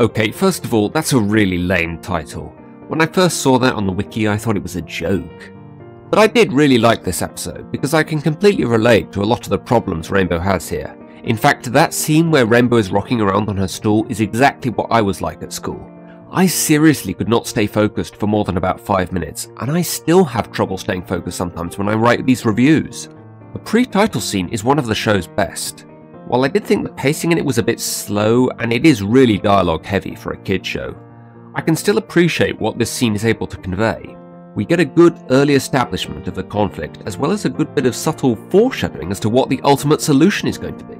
Okay, first of all, that's a really lame title. When I first saw that on the wiki, I thought it was a joke. But I did really like this episode, because I can completely relate to a lot of the problems Rainbow has here. In fact, that scene where Rainbow is rocking around on her stool is exactly what I was like at school. I seriously could not stay focused for more than about 5 minutes, and I still have trouble staying focused sometimes when I write these reviews. The pre-title scene is one of the show's best. While I did think the pacing in it was a bit slow, and it is really dialogue heavy for a kids show, I can still appreciate what this scene is able to convey. We get a good early establishment of the conflict, as well as a good bit of subtle foreshadowing as to what the ultimate solution is going to be.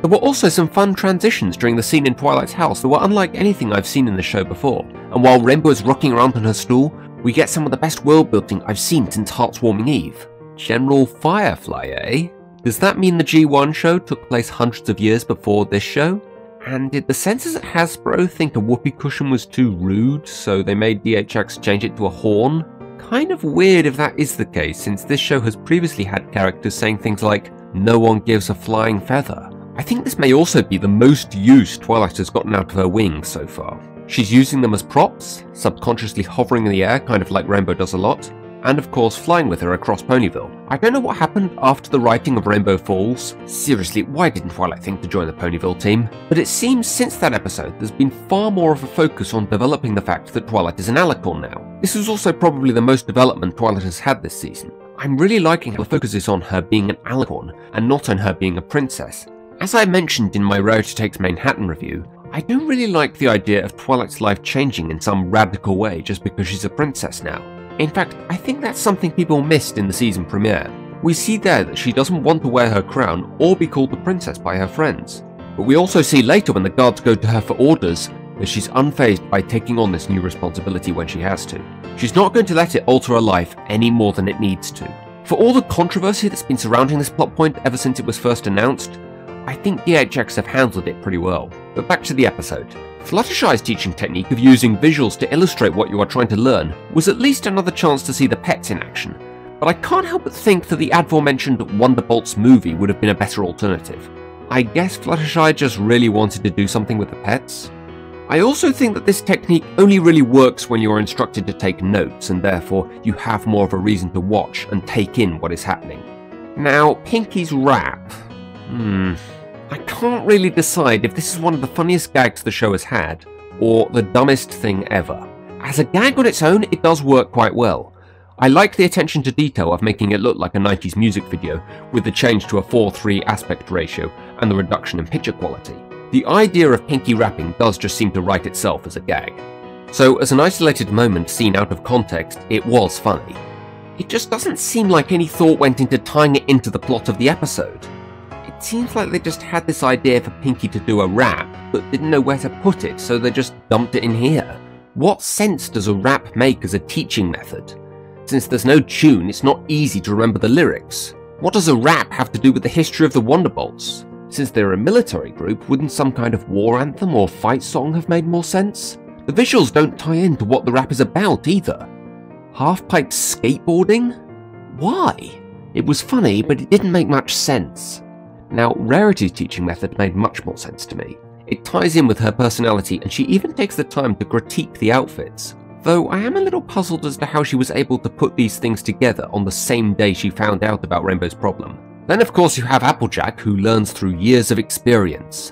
There were also some fun transitions during the scene in Twilight's house that were unlike anything I've seen in the show before, and while Rainbow is rocking around on her stool, we get some of the best world building I've seen since Heartswarming Eve. General Firefly, eh? Does that mean the G1 show took place hundreds of years before this show? And did the censors at Hasbro think a whoopee cushion was too rude, so they made DHX change it to a horn? Kind of weird if that is the case, since this show has previously had characters saying things like, "No one gives a flying feather." I think this may also be the most use Twilight has gotten out of her wings so far. She's using them as props, subconsciously hovering in the air, kind of like Rainbow does a lot, and of course flying with her across Ponyville. I don't know what happened after the writing of Rainbow Falls. Seriously, why didn't Twilight think to join the Ponyville team? But it seems since that episode there's been far more of a focus on developing the fact that Twilight is an alicorn now. This is also probably the most development Twilight has had this season. I'm really liking how the focus is on her being an alicorn and not on her being a princess. As I mentioned in my Rarity Takes Manhattan review, I don't really like the idea of Twilight's life changing in some radical way just because she's a princess now. In fact, I think that's something people missed in the season premiere. We see there that she doesn't want to wear her crown or be called the princess by her friends. But we also see later when the guards go to her for orders that she's unfazed by taking on this new responsibility when she has to. She's not going to let it alter her life any more than it needs to. For all the controversy that's been surrounding this plot point ever since it was first announced, I think DHX have handled it pretty well. But back to the episode. Fluttershy's teaching technique of using visuals to illustrate what you are trying to learn was at least another chance to see the pets in action, but I can't help but think that the aforementioned Wonderbolts movie would have been a better alternative. I guess Fluttershy just really wanted to do something with the pets. I also think that this technique only really works when you are instructed to take notes, and therefore you have more of a reason to watch and take in what is happening. Now, Pinky's rap. I can't really decide if this is one of the funniest gags the show has had, or the dumbest thing ever. As a gag on its own, it does work quite well. I like the attention to detail of making it look like a 90s music video, with the change to a 4:3 aspect ratio and the reduction in picture quality. The idea of Pinky rapping does just seem to write itself as a gag. So as an isolated moment seen out of context, it was funny. It just doesn't seem like any thought went into tying it into the plot of the episode. It seems like they just had this idea for Pinky to do a rap, but didn't know where to put it, so they just dumped it in here. What sense does a rap make as a teaching method? Since there's no tune, it's not easy to remember the lyrics. What does a rap have to do with the history of the Wonderbolts? Since they're a military group, wouldn't some kind of war anthem or fight song have made more sense? The visuals don't tie into what the rap is about either. Half-pipe skateboarding? Why? It was funny, but it didn't make much sense. Now, Rarity's teaching method made much more sense to me. It ties in with her personality, and she even takes the time to critique the outfits. Though I am a little puzzled as to how she was able to put these things together on the same day she found out about Rainbow's problem. Then of course you have Applejack, who learns through years of experience,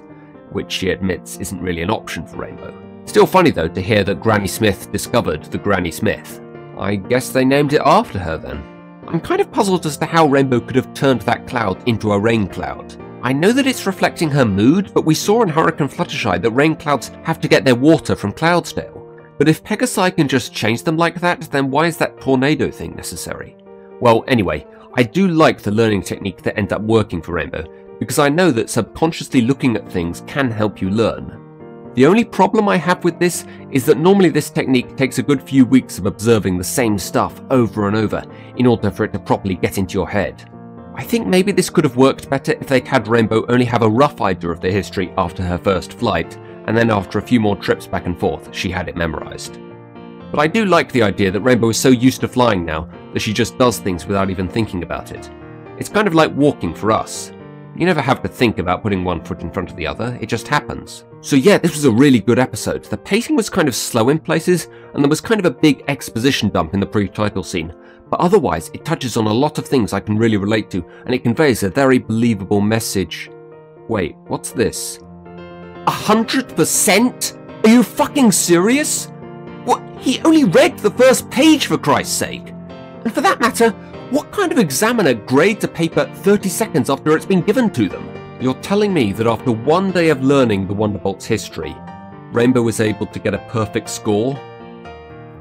which she admits isn't really an option for Rainbow. Still funny though to hear that Granny Smith discovered the Granny Smith. I guess they named it after her then. I'm kind of puzzled as to how Rainbow could have turned that cloud into a rain cloud. I know that it's reflecting her mood, but we saw in Hurricane Fluttershy that rain clouds have to get their water from Cloudsdale. But if Pegasi can just change them like that, then why is that tornado thing necessary? Well, anyway, I do like the learning technique that ends up working for Rainbow, because I know that subconsciously looking at things can help you learn. The only problem I have with this is that normally this technique takes a good few weeks of observing the same stuff over and over in order for it to properly get into your head. I think maybe this could have worked better if they'd had Rainbow only have a rough idea of the history after her first flight, and then after a few more trips back and forth, she had it memorized. But I do like the idea that Rainbow is so used to flying now that she just does things without even thinking about it. It's kind of like walking for us. You never have to think about putting one foot in front of the other, it just happens. So yeah, this was a really good episode. The pacing was kind of slow in places, and there was kind of a big exposition dump in the pre-title scene, but otherwise it touches on a lot of things I can really relate to, and it conveys a very believable message. Wait, what's this? 100%? Are you fucking serious? What? He only read the first page, for Christ's sake! And for that matter, what kind of examiner grades a paper 30 seconds after it's been given to them? You're telling me that after one day of learning the Wonderbolt's history, Rainbow was able to get a perfect score?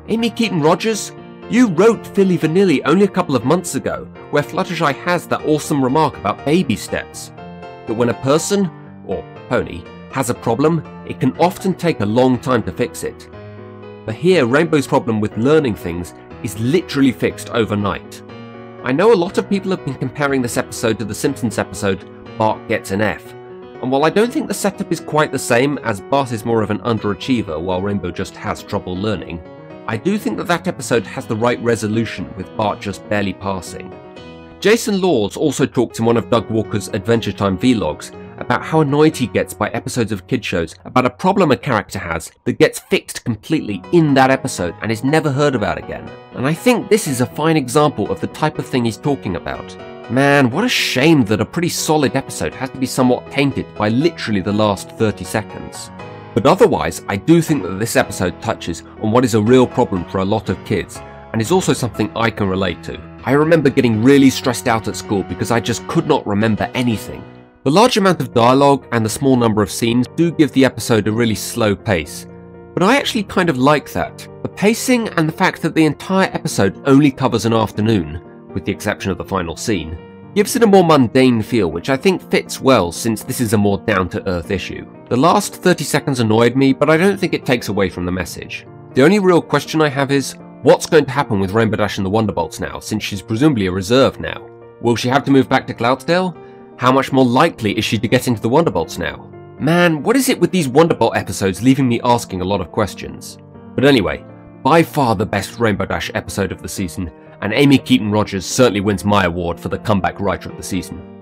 Amy Keaton-Rogers, you wrote Philly Vanilli only a couple of months ago, where Fluttershy has that awesome remark about baby steps. That when a person, or pony, has a problem, it can often take a long time to fix it. But here, Rainbow's problem with learning things is literally fixed overnight. I know a lot of people have been comparing this episode to the Simpsons episode Bart Gets an F, and while I don't think the setup is quite the same, as Bart is more of an underachiever while Rainbow just has trouble learning, I do think that that episode has the right resolution with Bart just barely passing. Jason Laws also talked in one of Doug Walker's Adventure Time vlogs about how annoyed he gets by episodes of kid shows about a problem a character has that gets fixed completely in that episode and is never heard about again. And I think this is a fine example of the type of thing he's talking about. Man, what a shame that a pretty solid episode has to be somewhat tainted by literally the last 30 seconds. But otherwise, I do think that this episode touches on what is a real problem for a lot of kids, and is also something I can relate to. I remember getting really stressed out at school because I just could not remember anything. The large amount of dialogue and the small number of scenes do give the episode a really slow pace, but I actually kind of like that. The pacing and the fact that the entire episode only covers an afternoon, with the exception of the final scene, gives it a more mundane feel, which I think fits well since this is a more down-to-earth issue. The last 30 seconds annoyed me, but I don't think it takes away from the message. The only real question I have is, what's going to happen with Rainbow Dash and the Wonderbolts now, since she's presumably a reserve now? Will she have to move back to Cloudsdale? How much more likely is she to get into the Wonderbolts now? Man, what is it with these Wonderbolt episodes leaving me asking a lot of questions? But anyway, by far the best Rainbow Dash episode of the season, and Amy Keaton-Rogers certainly wins my award for the comeback writer of the season.